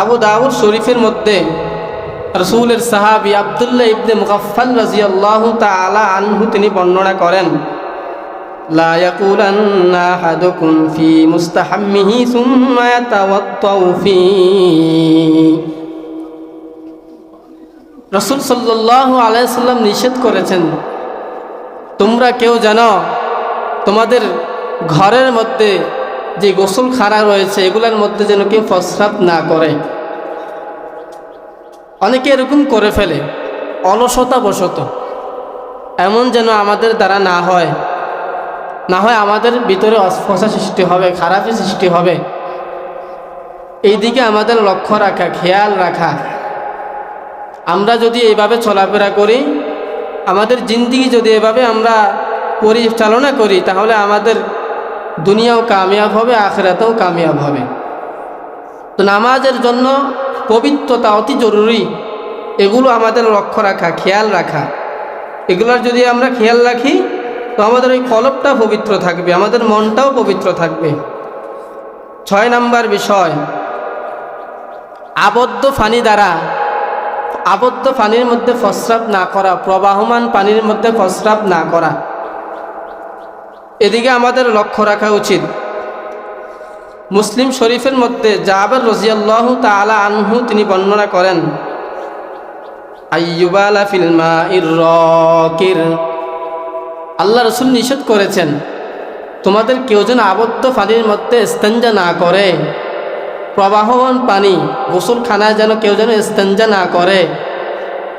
আবু দাউদ শরীফের মধ্যে রাসূলের সাহাবী আব্দুল্লাহ ইবনে মুগাফফাল রাদিয়াল্লাহু তাআলা আনহু তিনি বর্ণনা করেন, লা ইয়াকুলান্না আহাদুকুম ফি মুস্তাহাম্মিহি সুম্মা ইয়াতাওয়াত্তাউ ফি। রাসূল সাল্লাল্লাহু আলাইহি সাল্লাম নিষেধ করেছেন, তোমরা কেউ জানো তোমাদের ঘরের মধ্যে যে গোসলখানা রয়েছে এগুলোর মধ্যে যেন কেউ প্রস্রাব না করে। অনেকে এরকম করে ফেলে অলসতাবশত, এমন যেন আমাদের দ্বারা না হয় আমাদের ভিতরে অস্পর্শা সৃষ্টি হবে, খারাপি সৃষ্টি হবে। এই দিকে আমাদের লক্ষ্য রাখা, খেয়াল রাখা। আমরা যদি এইভাবে চলাফেরা করি, আমাদের জিন্দেগি যদি এভাবে আমরা পরিচালনা করি, তাহলে আমাদের দুনিয়াও কামিয়াব হবে, আখিরাতেও কামিয়াব হবে। তো নামাজের জন্য পবিত্রতা অতি জরুরি। এগুলো আমাদের লক্ষ্য রাখা, খেয়াল রাখা। এগুলোর যদি আমরা খেয়াল রাখি তো আমাদের ওই কলবটা পবিত্র থাকবে, আমাদের মনটাও পবিত্র থাকবে। 6 নম্বর বিষয়, আবদ্ধ পানির মধ্যে প্রস্রাব না করা, প্রবাহমান পানির মধ্যে প্রস্রাব না করা। এদিকে আমাদের লক্ষ্য রাখা উচিত। মুসলিম শরীফের মধ্যে জাবের রাদিয়াল্লাহু তাআলা আনহু তিনি বর্ণনা করেন, আইয়ুবালা ফিল মাইর রাকির। আল্লাহ রাসূল নিষেধ করেছেন, তোমাদের কেউ যেন আবদ্ধ পানির মধ্যে ইস্তেঞ্জা না করে। প্রবাহমান পানি, গোসলখানায় যেন কেউ যেন ইস্তেঞ্জা না করে।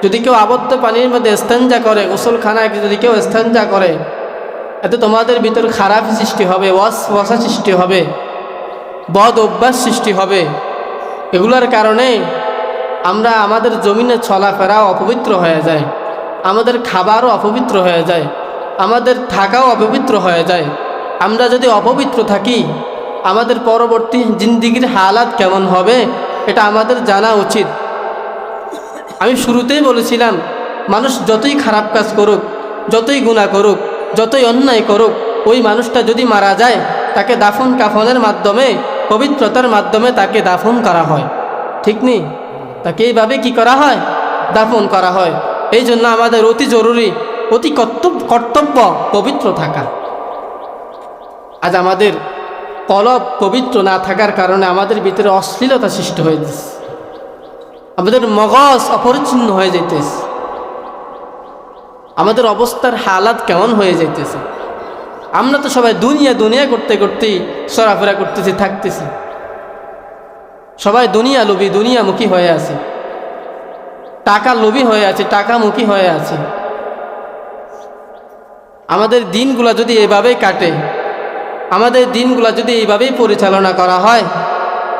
যদি কেউ আবদ্ধ পানির মধ্যে ইস্তেঞ্জা করে, গোসলখানায় যদি কেউ ইস্তেঞ্জা করে, এতে তোমাদের ভিতর খারাপ সৃষ্টি হবে, ওয়াসওয়াসা সৃষ্টি হবে, বদ অভ্যাস সৃষ্টি হবে। এগুলোর কারণে আমরা আমাদের জমিনে চলাফেরাও অপবিত্র হয়ে যায়, আমাদের খাবারও অপবিত্র হয়ে যায়, আমাদের থাকাও অপবিত্র হয়ে যায়। আমরা যদি অপবিত্র থাকি, আমাদের পরবর্তী জিন্দেগির হালাত কেমন হবে এটা আমাদের জানা উচিত। আমি শুরুতেই বলেছিলাম, মানুষ যতই খারাপ কাজ করুক, যতই গুনাহ করুক, যতই অন্যায় করুক, ওই মানুষটা যদি মারা যায়, তাকে দাফন কাফনের মাধ্যমে, পবিত্রতার মাধ্যমে তাকে দাফন করা হয়। ঠিক নেই? তাকে এইভাবে কি করা হয়? দাফন করা হয়। এই জন্য আমাদের অতি জরুরি, অতি কর্তব্য পবিত্র থাকা। আজ আমাদের কলব পবিত্র না থাকার কারণে আমাদের ভিতরে অশ্লীলতা সৃষ্টি হয়ে যাচ্ছে, আমাদের মগজ অপরিচ্ছন্ন হয়ে যাইতেছে, আমাদের অবস্থার হালাত কেমন হয়ে যাইতেছে। আমরা তো সবাই দুনিয়া করতে করতেই চলাফেরা করতেছি, থাকতেছি। সবাই দুনিয়া লোভী, দুনিয়ামুখী হয়ে আছে, টাকা লোভী হয়ে আছে, টাকামুখী হয়ে আছে। আমাদের দিনগুলা যদি এভাবেই কাটে, আমাদের দিনগুলা যদি এইভাবেই পরিচালনা করা হয়,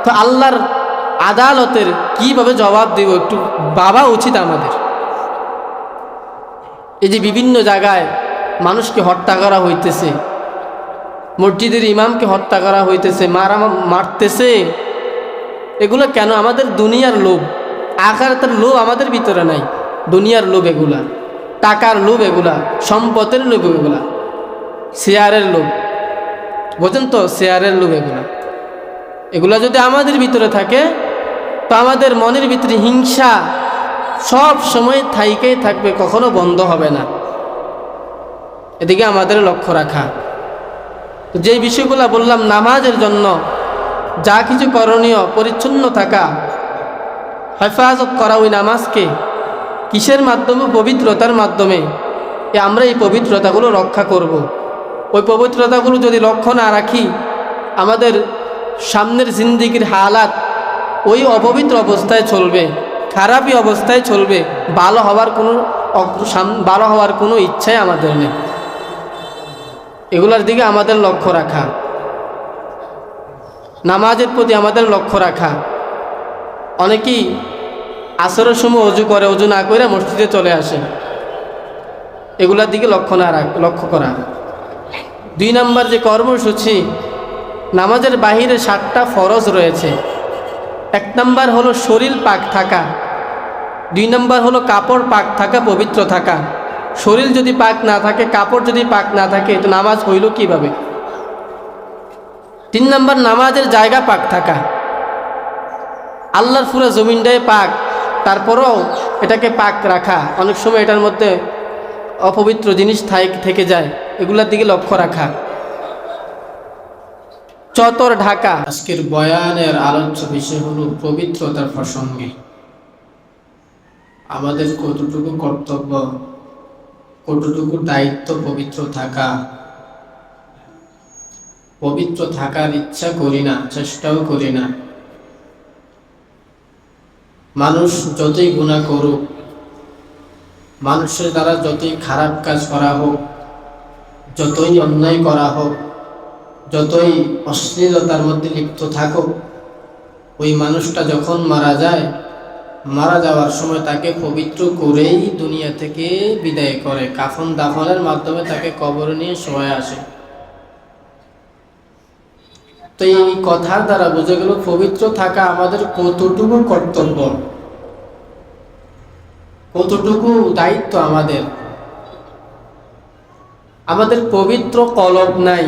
তো আল্লাহর আদালতের কিভাবে জবাব দেব একটু ভাবা উচিত আমাদের। এই যে বিভিন্ন জায়গায় মানুষকে হত্যা করা হইতেছে, মসজিদের ইমামকে হত্যা করা হইতেছে, মারতেছে, এগুলো কেন? আমাদের দুনিয়ার লোভ, আখিরাতের লোভ আমাদের ভিতরে নাই। দুনিয়ার লোভ এগুলা, টাকার লোভ এগুলা, সম্পদের লোভ এগুলা, শেয়ারের লোভ, বোঝেন তো? শেয়ারের লোভ এগুলা যদি আমাদের ভিতরে থাকে, তো আমাদের মনের ভিতরে হিংসা সব সময় থাইকেই থাকবে, কখনো বন্ধ হবে না। এদিকে আমাদের লক্ষ্য রাখা। যে বিষয়গুলো বললাম, নামাজের জন্য যা কিছু করণীয়, পরিচ্ছন্ন থাকা, হেফাজত করা ওই নামাজকে, কিসের মাধ্যমে? পবিত্রতার মাধ্যমে। আমরা এই পবিত্রতাগুলো রক্ষা করব। ওই পবিত্রতাগুলো যদি লক্ষ্য না রাখি, আমাদের সামনের জিন্দেগির হালাত ওই অপবিত্র অবস্থায় চলবে, খারাপই অবস্থায় চলবে। ভালো হওয়ার কোনো ইচ্ছাই আমাদের নেই। এগুলোর দিকে আমাদের লক্ষ্য রাখা, নামাজের প্রতি আমাদের লক্ষ্য রাখা। অনেকেই আসরের সময় অজু করে, অজু না করে মসজিদে চলে আসে। এগুলোর দিকে লক্ষ্য করা। 2 নম্বর যে কর্মসূচি, নামাজের বাহিরে 7টা ফরজ রয়েছে। 1 নম্বর হলো শরীর পাক থাকা, 2 নম্বর হলো কাপড় পাক থাকা, পবিত্র থাকা। শরীর যদি পাক না থাকে, কাপড় যদি পাক না থাকে, তো নামাজ হইল কিভাবে? 3 নম্বর নামাজের জায়গা পাক থাকা। আল্লাহর পুরো জমিনটাই পাক, তারপরেও এটাকে পাক রাখা, অনেক সময় এটার মধ্যে অপবিত্র জিনিস থেকে যায়, এগুলোর দিকে লক্ষ্য রাখা, চতর ঢাকা। আজকের বয়ানের আলোচ্য বিষয় হলো পবিত্রতার প্রসঙ্গে। আমাদের কতটুকু কর্তব্য, কতটুকু দায়িত্ব পবিত্র থাকা। পবিত্র থাকার ইচ্ছা করি না, চেষ্টাও করি না। মানুষ যতই গুনাহ করুক, মানুষের দ্বারা যতই খারাপ কাজ করা হোক, যতই অন্যায় করা হোক, যতই অশ্লীলতার মধ্যে লিপ্ত থাকুক, ওই মানুষটা যখন মারা যায়, মারা যাওয়ার সময় তাকে পবিত্র করেই দুনিয়া থেকে বিদায় করে, কাফন দাফনের মাধ্যমে তাকে কবরে নিয়ে শোয়ায় আসে। তো এই কথার দ্বারা বোঝা গেল পবিত্র থাকা আমাদের কতটুকু কর্তব্য, কতটুকু দায়িত্ব আমাদের। আমাদের পবিত্র কলব নাই,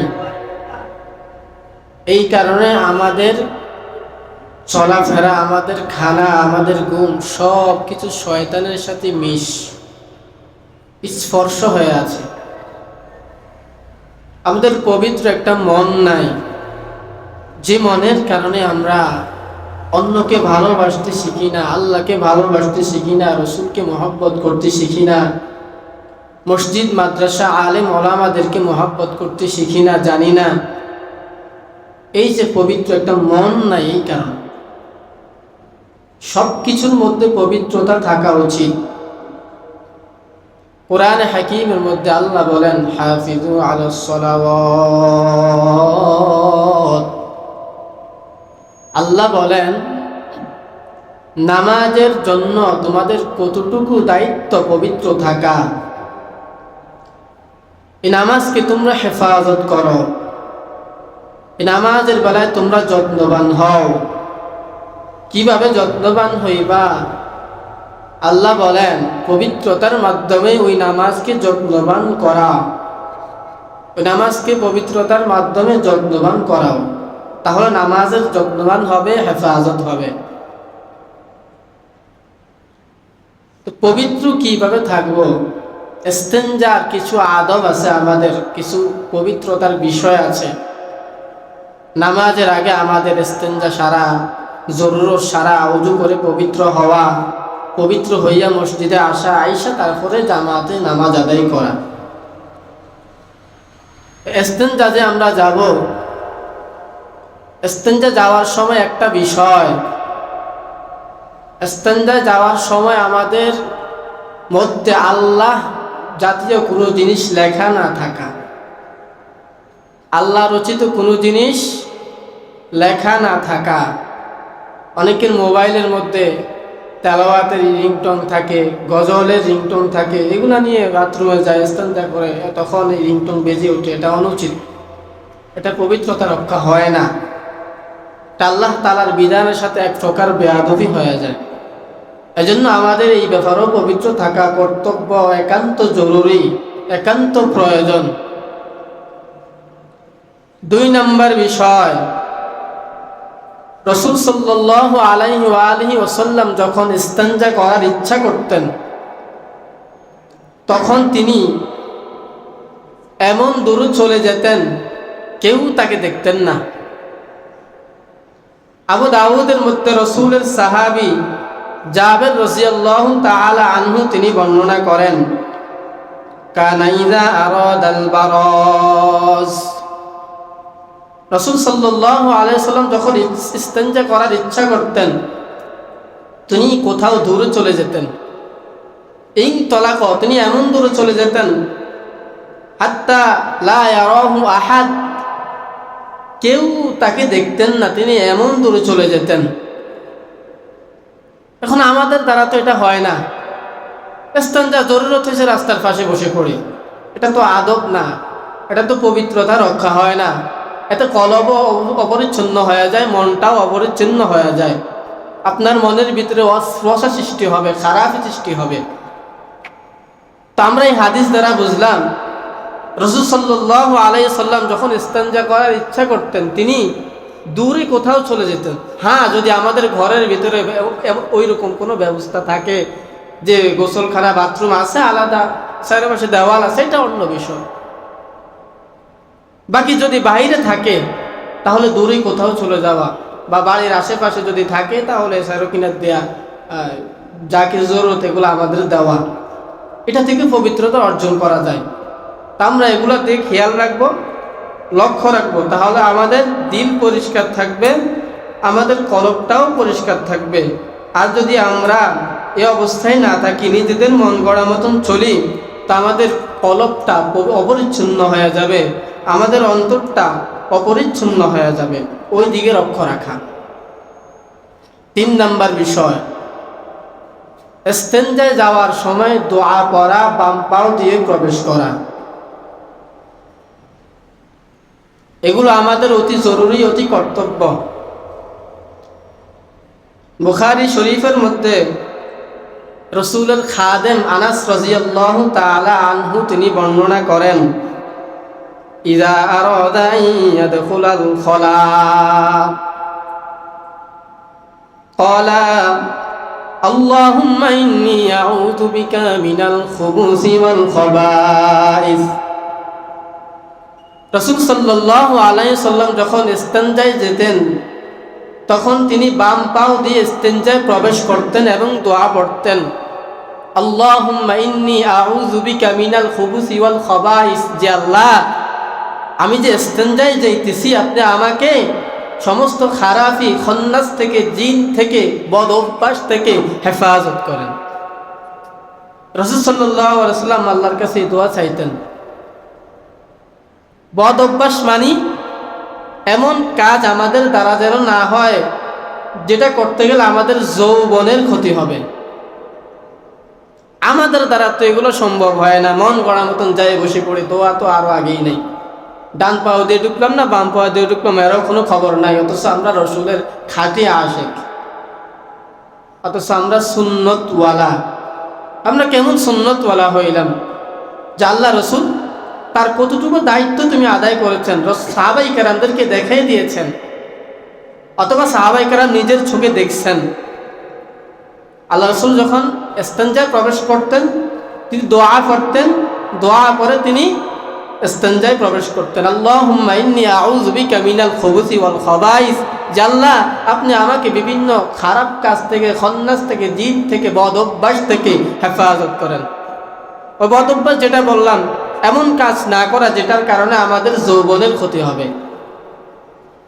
এই কারণে আমাদের চলাফেরা, আমাদের খানা, আমাদের ঘুম সব কিছু শয়তানের সাথে স্পর্শ হয়ে আছে। আমাদের পবিত্র একটা মন নাই, যে মনের কারণে আমরা অন্যকে ভালোবাসতে শিখি না, আল্লাহকে ভালোবাসতে শিখি না, রসুলকে মহব্বত করতে শিখি না, মসজিদ মাদ্রাসা আলেম ওলামাদেরকে মহব্বত করতে শিখি না, জানি না। এই যে পবিত্র একটা মন নাই, এই কারণ সব কিছুর মধ্যে পবিত্রতা থাকা উচিত। কোরআনে হাকিমের মধ্যে আল্লাহ বলেন, হাফিজু আলাস সালাওয়াত, আল্লাহ বলেন নামাজের জন্য তোমাদের কতটুকু দায়িত্ব পবিত্র থাকা। এই নামাজকে তোমরা হেফাজত করো, এই নামাজের বেলায় তোমরা যত্নবান হও। কিভাবে যত্নবান হইবা? আল্লাহ বলেন পবিত্রতার মাধ্যমে ওই নামাজকে যত্নবান করা, ওই নামাজকে পবিত্রতার মাধ্যমে যত্নবান করাও, তাহলে নামাজের যত্নবান হবে, হেফাজত হবে। তো পবিত্র কিভাবে থাকবো? ইস্তেনজার কিছু আদব আছে, আমাদের কিছু পবিত্রতার বিষয় আছে। নামাজের আগে আমাদের ইস্তেনজা সারা, জরুরত সারা, ওযু করে পবিত্র হওয়া, পবিত্র হইয়া মসজিদে আসা, আইসা তারপরে জামাতে নামাজ আদায় করা। ইস্তেনজা যে আমরা যাব, ইস্তেনজা যাওয়ার সময় একটা বিষয়, ইস্তেনজা যাওয়ার সময় আমাদের মধ্যে আল্লাহ জাতীয় কোনো জিনিস লেখা না থাকা, আল্লাহ রচিত কোনো জিনিস লেখা না থাকা। অনেকের মোবাইলের মধ্যে তেলাওয়াতের রিংটোন থাকে, গজলের রিংটোন থাকে, এগুলো নিয়ে বাথরুমে যায়, ইস্তেনজা করে, তখন এই রিংটোন বেজে ওঠে। এটা অনুচিত, এটা পবিত্রতা রক্ষা হয় না, এটা আল্লাহ তাআলার বিধানের সাথে এক প্রকার বেয়াদবি হয়ে যায়। এজন্য আমাদের এই ব্যাপারেও পবিত্র থাকা কর্তব্য, একান্ত জরুরি, একান্ত প্রয়োজন। 2 নম্বর বিষয়, রাসূল সাল্লাল্লাহু আলাইহি ওয়া আলিহি ওয়াসাল্লাম যখন ইস্তেনজা করার ইচ্ছা করতেন, তখন তিনি এমন দূরে চলে যেতেন কেউ তাকে দেখতেন না। আবু দাউদের মধ্যে রাসূলের সাহাবী জাবের রাদিয়াল্লাহু তাআলা আনহু তিনি বর্ণনা করেন, কানা ইযা আরাদাল বারাজ, রাসূল সাল্লাল্লাহু আলাইহি ওয়াসাল্লাম যখন ইস্তেনজা করার ইচ্ছা করতেন, তিনি কোথাও দূরে চলে যেতেন। এই তলাক, তিনি এমন দূরে চলে যেতেন, হাত্তা লা ইয়ারাহু আহাদ, কেউ তাকে দেখতেন না, তিনি এমন দূরে চলে যেতেন। এখন আমাদের দ্বারা তো এটা হয় না। ইস্তেনজা জরুরত হয়েছে রাস্তার পাশে বসে পড়ি, এটা তো আদব না, এটা তো পবিত্রতা রক্ষা হয় না। এতে কলব অপরিচ্ছন্ন হয়ে যায়, মনটাও অপরিচ্ছন্ন হয়ে যায়, আপনার মনের ভিতরে অস্পর্শ সৃষ্টি হবে, খারাপ সৃষ্টি হবে। তো আমরা এই হাদিস দ্বারা বুঝলাম রাসূল সাল্লাল্লাহু আলাইহি সাল্লাম যখন ইস্তেনজা করার ইচ্ছা করতেন, তিনি দূরে কোথাও চলে যেতেন। হ্যাঁ, যদি আমাদের ঘরের ভিতরে ওই রকম কোনো ব্যবস্থা থাকে যে গোসলখানা বাথরুম আছে, আলাদা চারপাশে দেওয়াল আছে, এটা অন্য বিষয়। বাকি যদি বাইরে থাকে তাহলে দূরে কোথাও চলে যাওয়া, বা বাড়ির আশেপাশে যদি থাকে তাহলে সারকিনার দেয়া, যা কিছু জরুরত এগুলো আমাদের দেওয়া, এটা থেকে পবিত্রতা অর্জন করা যায়। তা আমরা এগুলো দিয়ে খেয়াল রাখবো, লক্ষ্য রাখবো, তাহলে আমাদের দিল পরিষ্কার থাকবে, আমাদের কলবটাও পরিষ্কার থাকবে। আর যদি আমরা এই অবস্থায় না থাকি, নিজেদের মন গড়া মতন চলি, তা আমাদের কলবটা অপরিচ্ছন্ন হয়ে যাবে, আমাদের অন্তরটা অপরিচ্ছন্ন হয়ে যাবে। ওই দিকে লক্ষ্য রাখা। 3 নাম্বার বিষয়, ইস্তেঞ্জায় যাওয়ার সময় দোয়া করা, বাম পাও দিয়ে প্রবেশ করা। এগুলো আমাদের অতি জরুরি, অতি কর্তব্য। বুখারী শরীফের মধ্যে রাসূলের খাদেম আনাস রাদিয়াল্লাহু তাআলা আনহু তিনি বর্ণনা করেন, ইযা আরাদা ইয়াদখুলাল খলা ক্বালা আল্লাহুম্মা ইন্নী আউযু বিকা মিনাল খুবুসি ওয়াল খাবাইস। রাসূল সাল্লাল্লাহু আলাইহি সাল্লাম যখন ইস্তেঞ্জায় যেতেন, তখন তিনি বাম পাও দিয়ে ইস্তেঞ্জায় প্রবেশ করতেন এবং দোয়া পড়তেন, আল্লাহুম্মা ইন্নী আউযু বিকা মিনাল খুবুসি ওয়াল খাবাইস। যে আল্লাহ, আমি যে ইস্তেঞ্জায় যাইতেছি, আপনি আমাকে সমস্ত খারাপি, খন্নাস থেকে, জিন থেকে, বদ অভ্যাস থেকে হেফাজত করেন। রাসূল সাল্লাল্লাহু আলাইহি ওয়াসাল্লাম আল্লাহর কাছে দোয়া চাইতেন। বদ অভ্যাস মানি এমন কাজ আমাদের দ্বারা যেন না হয় যেটা করতে গেলে আমাদের যৌবনের ক্ষতি হবে। আমাদের দ্বারা তো এগুলো সম্ভব হয় না, মন গড়া মতন যাই বসে পড়ে, দোয়া তো আরো আগেই নেই, ডান পাও দিয়ে ঢুকলাম না বাম পাও দিয়ে ঢুকলাম, এরও কোনো খবর নাই। অথচ আমরা রসুলের খাঁটি আশিক, অথচ আমরা সুন্নতওয়ালা। আমরা কেমন সুন্নতওয়ালা হইলাম যে আল্লাহ রসুল তার কতটুকু দায়িত্ব তুমি আদায় করেছেন, সাহাবাই কেরামদেরকে দেখাই দিয়েছেন, অথবা সাহাবাই কেরাম নিজের চোখে দেখছেন। আল্লাহ রসুল যখন ইস্তেঞ্জায় প্রবেশ করতেন, তিনি দোয়া করতেন, দোয়া করে তিনি ইস্তেঞ্জায় প্রবেশ করতেন, আল্লাহুম্মা ইন্নী আউযু বিকা মিনাল খুবুসি ওয়াল খাবাইস। যে আল্লাহ, আপনি আমাকে বিভিন্ন খারাপ কাজ থেকে, খন্নাস থেকে, জিন থেকে, বদ অভ্যাস থেকে হেফাজত করেন। ওই বদ অভ্যাস যেটা বললাম, এমন কাজ না করা যেটার কারণে আমাদের যৌবনের ক্ষতি হবে,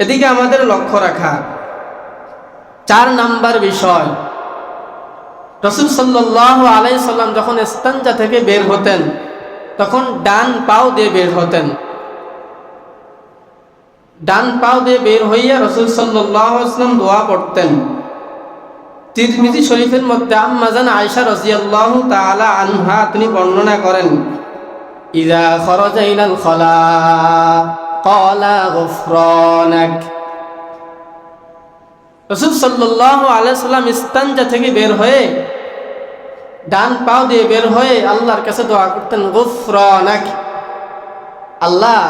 এদিকে আমাদের লক্ষ্য রাখা। 4 নাম্বার বিষয়, রাসূল সাল্লাল্লাহু আলাইহি সাল্লাম যখন ইস্তেঞ্জা থেকে বের হতেন, তখন ডান পাও দিয়ে বের হতেন। ডান পাও দিয়ে বের হইয়া রাসূল সাল্লাল্লাহু আলাইহি ওয়াসাল্লাম দোয়া পড়তেন। তিরমিজি শরীফের মধ্যে আম্মা জান আয়েশা রাদিয়াল্লাহু তাআলা আনহা তিনি বর্ণনা করেন, ইযা খারাজা ইলাল খালা ক্বালা গুফরানাক। রাসূল সাল্লাল্লাহু আলাইহি সাল্লাম ইস্তেঞ্জা থেকে বের হয়ে ডান পাও দিয়ে বের হয়ে আল্লাহর কাছে দোয়া করতেন, গুফরানাক, আল্লাহ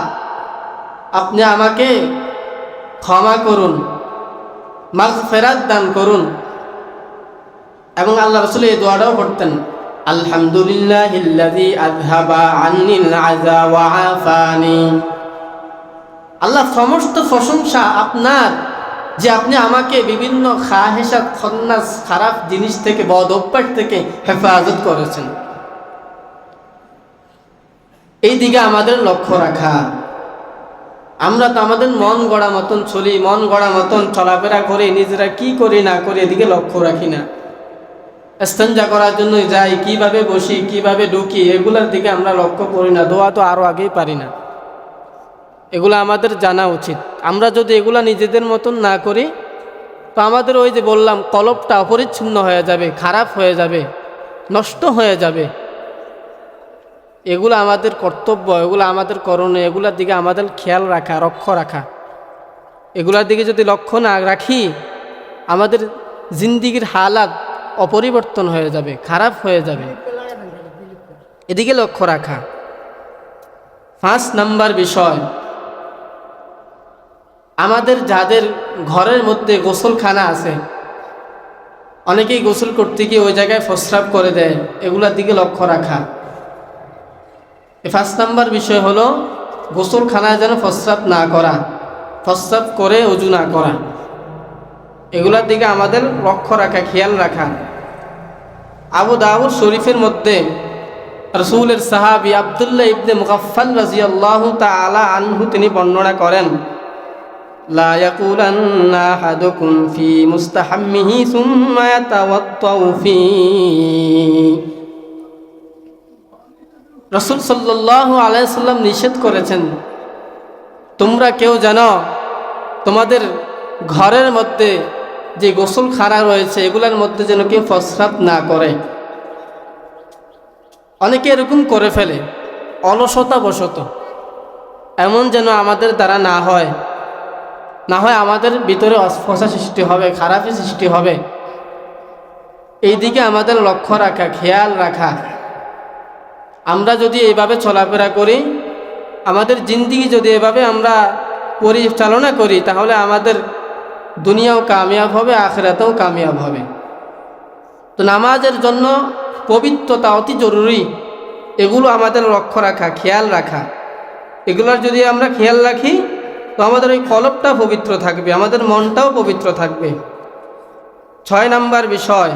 আপনি আমাকে ক্ষমা করুন, মাগফিরাত দান করুন। এবং আল্লাহ রাসূল এই দোয়াটাও করতেন, আলহামদুলিল্লাহিল্লাযী আযহাবা আন্নিল আযা ওয়া আফানি। আল্লাহ, সমস্ত প্রশংসা আপনার, যে আপনি আমাকে বিভিন্ন খাহেসাত, খন্নাস, খারাপ জিনিস থেকে, বদ অভ্যাস থেকে হেফাজত করেছেন। এই দিকে আমাদের লক্ষ্য রাখা। আমরা তো আমাদের মন গড়া মতন চলি, মন গড়া মতন চলাফেরা করে, নিজেরা কি করি না করি এদিকে লক্ষ্য রাখি না। ইস্তেঞ্জা করার জন্য যাই, কিভাবে বসি, কিভাবে ঢুকি, এগুলোর দিকে আমরা লক্ষ্য করি না। দোয়া তো আরো আগেই পারি না, এগুলো আমাদের জানা উচিত। আমরা যদি এগুলা নিজেদের মতন না করি, তো আমাদের ওই যে বললাম, কলবটা অপরিচ্ছন্ন হয়ে যাবে, খারাপ হয়ে যাবে, নষ্ট হয়ে যাবে। এগুলো আমাদের কর্তব্য, এগুলো আমাদের করণীয়, এগুলোর দিকে আমাদের খেয়াল রাখা, লক্ষ্য রাখা। এগুলোর দিকে যদি লক্ষ্য না রাখি, আমাদের জিন্দিগির হালাত অপরিবর্তন হয়ে যাবে, খারাপ হয়ে যাবে। এদিকে লক্ষ্য রাখা। 5 নাম্বার বিষয়, আমাদের যাদের ঘরের মধ্যে গোসলখানা আছে, অনেকেই গোসল করতে গিয়ে ওই জায়গায় প্রস্রাব করে দেয়, এগুলার দিকে লক্ষ্য রাখা। 5 নাম্বার বিষয় হলো গোসলখানায় যেন প্রস্রাব না করা, প্রস্রাব করে ওযু না করা, এগুলার দিকে আমাদের লক্ষ্য রাখা, খেয়াল রাখা। আবু দাউদ শরীফের মধ্যে রাসূলের সাহাবী আব্দুল্লাহ ইবনে মুগাফফাল রাদিয়াল্লাহু তাআলা আনহু তিনি বর্ণনা করেন, লা ইয়াকুলান্না আহাদুকুম ফি মুস্তাহাম্মিহি সুম্মা ইয়াতাওয়াত্তাউ ফি। রাসূল সাল্লাল্লাহু আলাইহি সাল্লাম নিষেধ করেছেন, তোমরা কেউ যেন তোমাদের ঘরের মধ্যে যে গোসলখানা রয়েছে এগুলোর মধ্যে যেন কেউ প্রস্রাব না করে। অনেকে এরকম করে ফেলে অলসতাবশত, এমন যেন আমাদের দ্বারা না হয় আমাদের ভিতরে অস্পর্শা সৃষ্টি হবে, খারাপি সৃষ্টি হবে। এই দিকে আমাদের লক্ষ্য রাখা, খেয়াল রাখা। আমরা যদি এইভাবে চলাফেরা করি, আমাদের জিন্দেগি যদি এভাবে আমরা পরিচালনা করি, তাহলে আমাদের দুনিয়াও কামিয়াব হবে, আখিরাতেও কামিয়াব হবে। তো নামাজের জন্য পবিত্রতা অতি জরুরি, এগুলো আমাদের লক্ষ্য রাখা, খেয়াল রাখা। এগুলোর যদি আমরা খেয়াল রাখি তো আমাদের ওই কলবটা পবিত্র থাকবে, আমাদের মনটাও পবিত্র থাকবে। 6 নাম্বার বিষয়,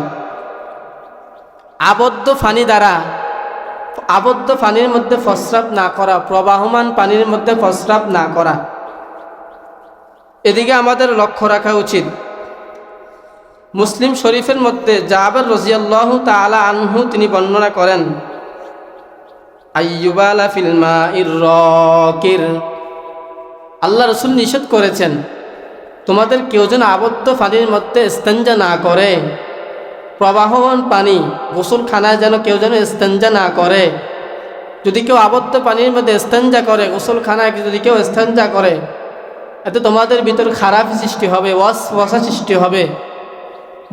আবদ্ধ পানির মধ্যে প্রস্রাব না করা, প্রবাহমান পানির মধ্যে প্রস্রাব না করা, এদিকে আমাদের লক্ষ্য রাখা উচিত। মুসলিম শরীফের মধ্যে জাবের রাদিয়াল্লাহু তাআলা আনহু তিনি বর্ণনা করেন, আইয়ুবালা ফিল মাইর রাকির, আল্লাহ রাসূল নিষেধ করেছেন তোমাদের কেউ যেন আবদ্ধ পানির মধ্যে ইস্তেঞ্জা না করে, প্রবাহমান পানি গোসলখানায় যেন কেউ যেন ইস্তেঞ্জা না করে। যদি কেউ আবদ্ধ পানির মধ্যে ইস্তেঞ্জা করে, গোসলখানায় যদি কেউ ইস্তেঞ্জা করে, এতে তোমাদের ভিতর খারাপ সৃষ্টি হবে, ওয়াসওয়াসা সৃষ্টি হবে,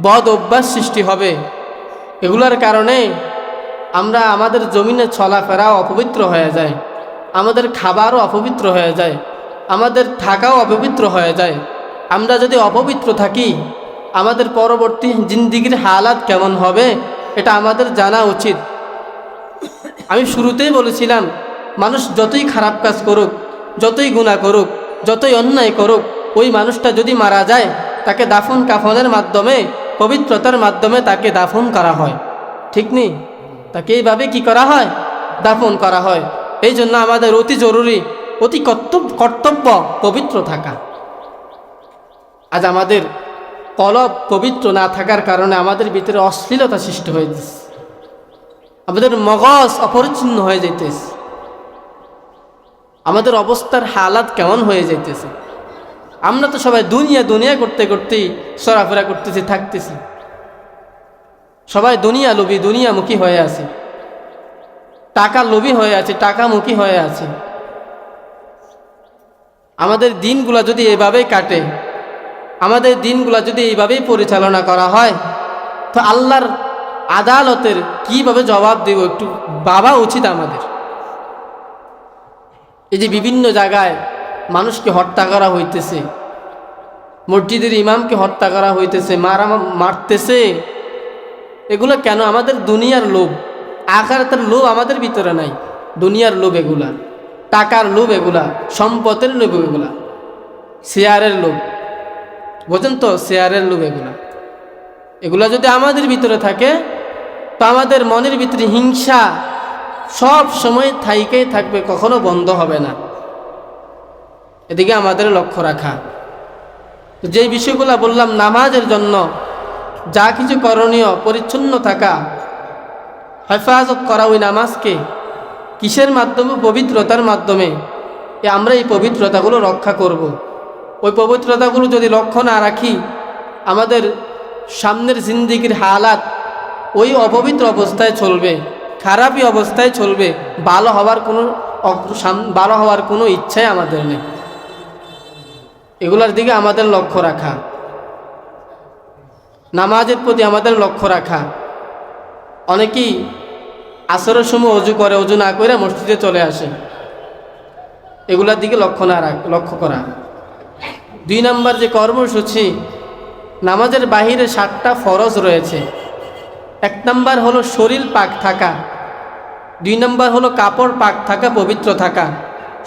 বদ অভ্যাস সৃষ্টি হবে। এগুলোর কারণে আমরা আমাদের জমিনে চলাফেরাও অপবিত্র হয়ে যায়, আমাদের খাবারও অপবিত্র হয়ে যায়, আমাদের থাকাও অপবিত্র হয়ে যায়। আমরা যদি অপবিত্র থাকি, আমাদের পরবর্তী জিন্দেগির হালাত কেমন হবে এটা আমাদের জানা উচিত। আমি শুরুতেই বলেছিলাম, মানুষ যতই খারাপ কাজ করুক, যতই গুনাহ করুক, যতই অন্যায় করুক, ওই মানুষটা যদি মারা যায় তাকে দাফন কাফনের মাধ্যমে, পবিত্রতার মাধ্যমে তাকে দাফন করা হয়। ঠিক নেই? তাকে এইভাবে কি করা হয়? দাফন করা হয়। এই জন্য আমাদের অতি জরুরি, অতি কর্তব্য পবিত্র থাকা। আজ আমাদের কলব পবিত্র না থাকার কারণে আমাদের ভিতরে অশ্লীলতা সৃষ্টি হয়ে যাচ্ছে, আমাদের মগজ অপরিচ্ছন্ন হয়ে যাইতেছে, আমাদের অবস্থার হালাত কেমন হয়ে যাইতেছে। আমরা তো সবাই দুনিয়া করতে করতেই চলাফেরা করতেছি, থাকতেছি। সবাই দুনিয়া লোভী, দুনিয়ামুখী হয়ে আছে, টাকা লোভী হয়ে আছে, টাকামুখী হয়ে আছে। আমাদের দিনগুলা যদি এভাবেই কাটে, আমাদের দিনগুলা যদি এইভাবেই পরিচালনা করা হয়, তো আল্লাহর আদালতের কিভাবে জবাব দেব একটু ভাবা উচিত আমাদের। এই যে বিভিন্ন জায়গায় মানুষকে হত্যা করা হইতেছে, মসজিদের ইমামকে হত্যা করা হইতেছে, মারতেছে, এগুলো কেন? আমাদের দুনিয়ার লোভ, আখিরাতের লোভ আমাদের ভিতরে নাই। দুনিয়ার লোভ এগুলা, টাকার লোভ এগুলা, সম্পদের লোভ এগুলা, শেয়ারের লোভ, বোঝেন তো? শেয়ারের লোভ এগুলা যদি আমাদের ভিতরে থাকে, তো আমাদের মনের ভিতরে হিংসা সব সময় থাইকেই থাকবে, কখনো বন্ধ হবে না। এদিকে আমাদের লক্ষ্য রাখা। যে বিষয়গুলো বললাম, নামাজের জন্য যা কিছু করণীয়, পরিচ্ছন্ন থাকা, হেফাজত করা ওই নামাজকে, কিসের মাধ্যমে? পবিত্রতার মাধ্যমে। আমরা এই পবিত্রতাগুলো রক্ষা করব। ওই পবিত্রতাগুলো যদি লক্ষ্য না রাখি, আমাদের সামনের জিন্দেগির হালাত ওই অপবিত্র অবস্থায় চলবে, খারাপই অবস্থায় চলবে। ভালো হওয়ার কোনো ইচ্ছাই আমাদের নেই। এগুলোর দিকে আমাদের লক্ষ্য রাখা, নামাজের প্রতি আমাদের লক্ষ্য রাখা। অনেকেই আসরের সময় অজু করে, অজু না করে মসজিদে চলে আসে, এগুলোর দিকে লক্ষ্য করা। 2 নম্বর যে কর্মসূচি, নামাজের বাহিরে 7টা ফরজ রয়েছে। 1 নম্বর হলো শরীর পাক থাকা, 2 নম্বর হলো কাপড় পাক থাকা, পবিত্র থাকা।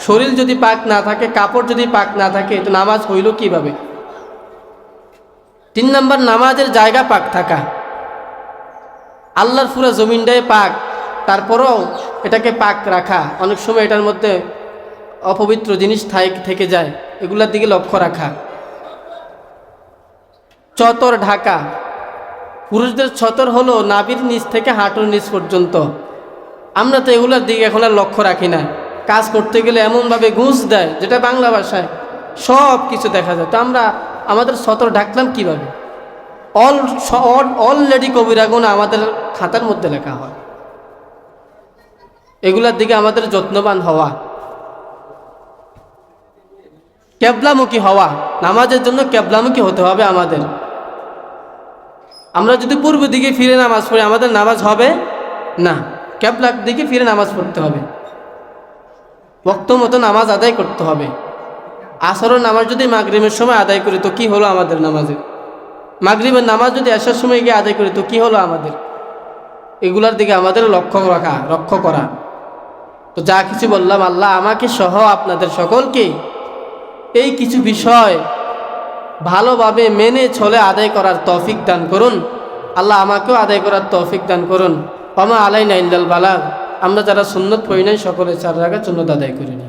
শরীর যদি পাক না থাকে, কাপড় যদি পাক না থাকে, তো নামাজ হইল কিভাবে? 3 নম্বর নামাজের জায়গা পাক থাকা। আল্লাহর পুরো জমিনটাই পাক, তারপরেও এটাকে পাক রাখা। অনেক সময় এটার মধ্যে অপবিত্র জিনিস থেকে যায়, এগুলোর দিকে লক্ষ্য রাখা। চতর ঢাকা, পুরুষদের চতর হলো নাভির নিচ থেকে হাঁটুর নিচ পর্যন্ত। আমরা তো এগুলোর দিকে এখন আর লক্ষ্য রাখি না। কাজ করতে গেলে এমনভাবে ঘুষ দেয়, যেটা বাংলা ভাষায় সব কিছু দেখা যায়। তো আমরা আমাদের চতর ঢাকলাম কীভাবে? অলরেডি কবিরা গুনাহ আমাদের খাতার মধ্যে লেখা হয়। এগুলার দিকে আমাদের যত্নবান হওয়া। কেবলামুখী হওয়া, নামাজের জন্য কেবলামুখী হতে হবে আমাদের। আমরা যদি পূর্ব দিকে ফিরে নামাজ পড়ি, আমাদের নামাজ হবে না। কেবলার দিকে ফিরে নামাজ পড়তে হবে, ওয়াক্ত মতো নামাজ আদায় করতে হবে। আসরের নামাজ যদি মাগরিবের সময় আদায় করি, তো কি হলো আমাদের নামাজের? মাগরিবের নামাজ যদি আসার সময় গিয়ে আদায় করি, তো কি হলো আমাদের? এগুলার দিকে আমাদের লক্ষ্য করা। তো যা কিছু বললাম, আল্লাহ আমাকে সহ আপনাদের সকলকে এই কিছু বিষয় ভালোভাবে মেনে চলে আদায় করার তৌফিক দান করুন। আল্লাহ আমাকেও আদায় করার তৌফিক দান করুন। ওমা আলাইনা ইল্লাল বালাগ। আমরা যারা সুন্নত পড়ি নাই, সকলে 4 রাকাত সুন্নত আদায় করিনি।